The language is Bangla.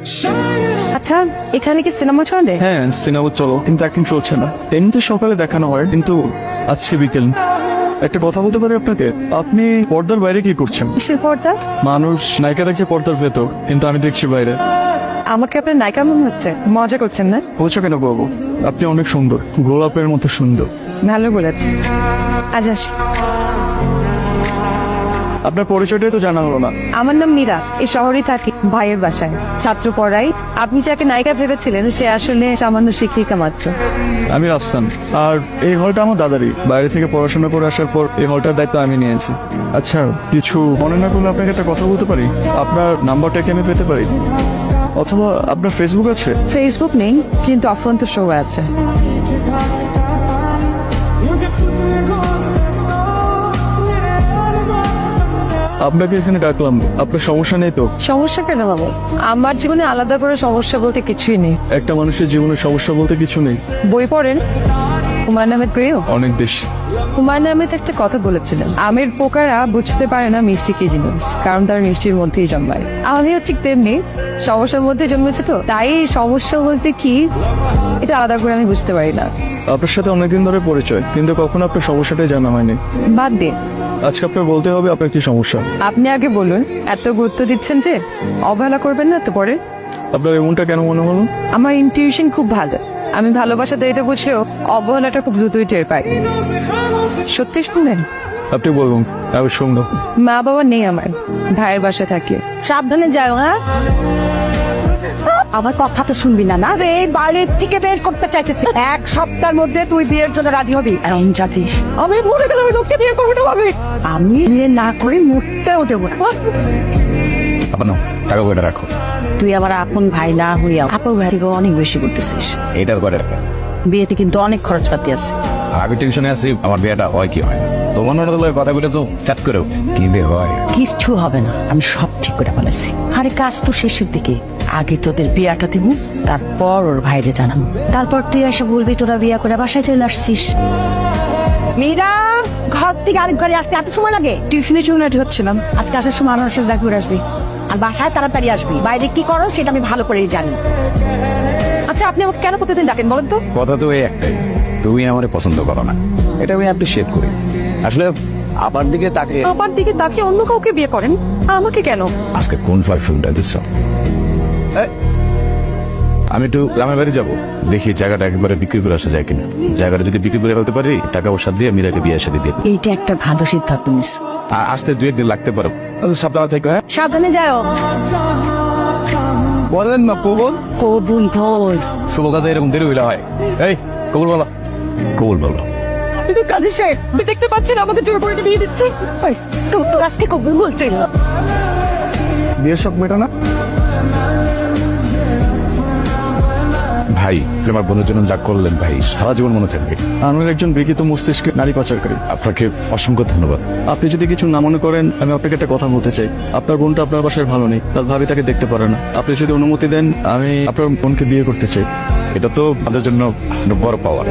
আচ্ছা, এখানে কি সিনেমা চলে? হ্যাঁ, সিনেমা চলো, কিন্তু এখন চলছে না। এমনিতে সকালে দেখানো হয়, কিন্তু আজকে বিকেল। একটা কথা বলতে পারি আপনাকে? আপনি পর্দার বাইরে কি করছেন? কিসের পর্দা? মানুষ নায়িকা দেখছে পর্দার ভেতর, কিন্তু আমি দেখছি বাইরে। আমাকে আপনার নায়িকা মনে হচ্ছে? মজা করছেন না? বলছো কেন বাবু? আপনি অনেক সুন্দর, গোলাপের মতো সুন্দর। ভালো বলেছেন। আজ আসি। আপনার পরিচয়টাই তো জানা হলো না। আমার নাম মীরা, এই শহরে থাকি ভাইয়ের বাসায়, ছাত্র পড়াই। আপনি যাকে নায়িকা ভেবেছিলেন সে আসলে সামান্য শিক্ষিকা মাত্র। আমি রাফসান, আর এই হলটা আমার দাদারই। বাইরে থেকে পড়াশোনা করে আসার পর এই হলটার দায়িত্ব আমি নিয়েছি। আচ্ছা, কিছু মনে না করলে আপনাকে একটা কথা বলতে পারি? আপনার নাম্বারটা কি আমি পেতে পারি? অথবা আপনার ফেসবুক আছে? ফেসবুক নেই, কিন্তু অফ্রন্ত শো আছে। আপনাকে এখানে ডাকলাম, আপনার সমস্যা নেই তো? সমস্যা কেন বাবু? আমার জীবনে আলাদা করে সমস্যা বলতে কিছুই নেই। একটা মানুষের জীবনে সমস্যা বলতে কিছু নেই। বই পড়েন? হুমায়ুন আহমেদ প্রিয়? অনেক বেশি। হুমায়ুন আহমেদ একটা কথা বলেছিলেন, আমের পোকারা বুঝতে পারে না মিষ্টি কি জিনিস, কারণ তার মিষ্টির মধ্যেই জন্মায়। আমিও ঠিক তেমনি সমস্যার মধ্যে জন্মেছে, তো তাই সমস্যা বলতে কি এটা আলাদা করে আমি বুঝতে পারি না। আপনার সাথে অনেকদিন ধরে পরিচয়, কিন্তু কখনো আপনার সমস্যাটাই জানা হয়নি। বাদ দিন, আজকে আপনার বলতে হবে আপনার কি সমস্যা। আপনি আগে বলুন। এত গুরুত্ব দিচ্ছেন যে, অবহেলা করবেন না তো পরে। আপনার এমনটা কেন মনে হলো? আমার ইনটিউশন খুব ভালো। আমি ভালোবাসা দেরিতে বুঝলেও অবহেলাটা খুব দ্রুতই টের পাই। সত্যি শুনলেন? আপনি বলুন, আমি শুনবো। মা বাবা নেই আমার, ভাইয়ের বাসায় থাকি। সাবধানে যাও। হ্যাঁ, আমার কথা তো শুনবি না? না রে, বাড়ির থেকে বের করতে চাইতেছি। এক সপ্তাহের মধ্যে তুই বিয়ের জন্য রাজি হবি। এমন জাতি আমি মরে গেলে আমি লোককে বিয়ে করবো না ভাবি। আমি বিয়ে না করে মরতেও দেবো না। আপনার টাকা পয়সা রাখো। তুই আমার আপন ভাই না হইয়া আপন ভাই থেকে অনেক বেশি করতেছিস। এটার করে রাখেন। বিয়েতে কিন্তু অনেক খরচপাতি আছে। আর আমি টেনশনে আছি আমার বিয়েটা হয় কি হয় না। তোমার কথাগুলো তো সেট করেও কিন্তু হয় কিচ্ছু হবে না, আমি সব ঠিক করে ফেলেছি। আরে কাজ তো শেষের দিকে। আগে তোদের বিয়াটা দিব, তারপর ওর ভাইরে জানাবো। তারপর তুই এসে বলবি তোরা বিয়া করে বাসায় চলে আসছিস। মীরা, ঘর থেকে আরেক ঘরে আসতে এত সময় লাগে? টিউশনের জন্য রেডি হচ্ছিলাম। আজকে আসার সময় আমার সাথে দেখা করে আসবি, আর বাসায় তাড়াতাড়ি আসবি। বাইরে কি করো সেটা আমি ভালো করেই জানি। আচ্ছা, আপনি আমাকে কেন প্রতিদিন ডাকেন বলেন তো? কথা তো এই একটাই, তুমি আমারে পছন্দ করো না। এটা আমি অ্যাপ্রিশিয়েট করি। আসলে আবার দিকে তাকে আমার দিকে তাকিয়ে অন্য কাউকে বিয়ে করেন, আমাকে কেন? আজকে কোন পারফিউমটা দিচ্ছ? আমি একটু গ্রামের বাড়ি যাবো, দেখি জায়গাটা একেবারে বিক্রি করে আসা যায় কিনা। জায়গাটা যদি বিক্রি করে ফেলতে পারি, টাকা পয়সা দিয়ে মীরাকে বিয়ে সাথে দিয়ে দেবো। এইটা একটা ভালো সিদ্ধান্ত নিস। আর আসতে 2-1 দিন লাগতে পারো। সাবধানে থেকে। হ্যাঁ, সাবধানে যাও। বলেন না কবুল। কবুল বল। শুভ কাজে এরকম দেরি হইলে হয়। এই কবুল বলো, কবুল বলো। কিন্তু কাজী সাহেব, আপনি দেখতে পাচ্ছেন আমাদের জোর করে বিয়ে দিচ্ছে। তোর তো আজকে কবুল বলতে বিয়ের শখ মেটা না? ভাই, আমার বোনের জন্য যা করলেন ভাই, সারা জীবন মনে থাকবে। আমি একজন বিকৃত মস্তিষ্কে নারী পাচারকারী। আপনাকে অসংখ্য ধন্যবাদ। আপনি যদি কিছু না মনে করেন, আমি আপনাকে একটা কথা বলতে চাই। আপনার বোনটা আপনার বাসায় ভালো নেই, তার ভাবি তাকে দেখতে পারে না। আপনি যদি অনুমতি দেন, আমি আপনার বোনকে বিয়ে করতে চাই। এটা তো আমাদের জন্য বড় পাওয়া।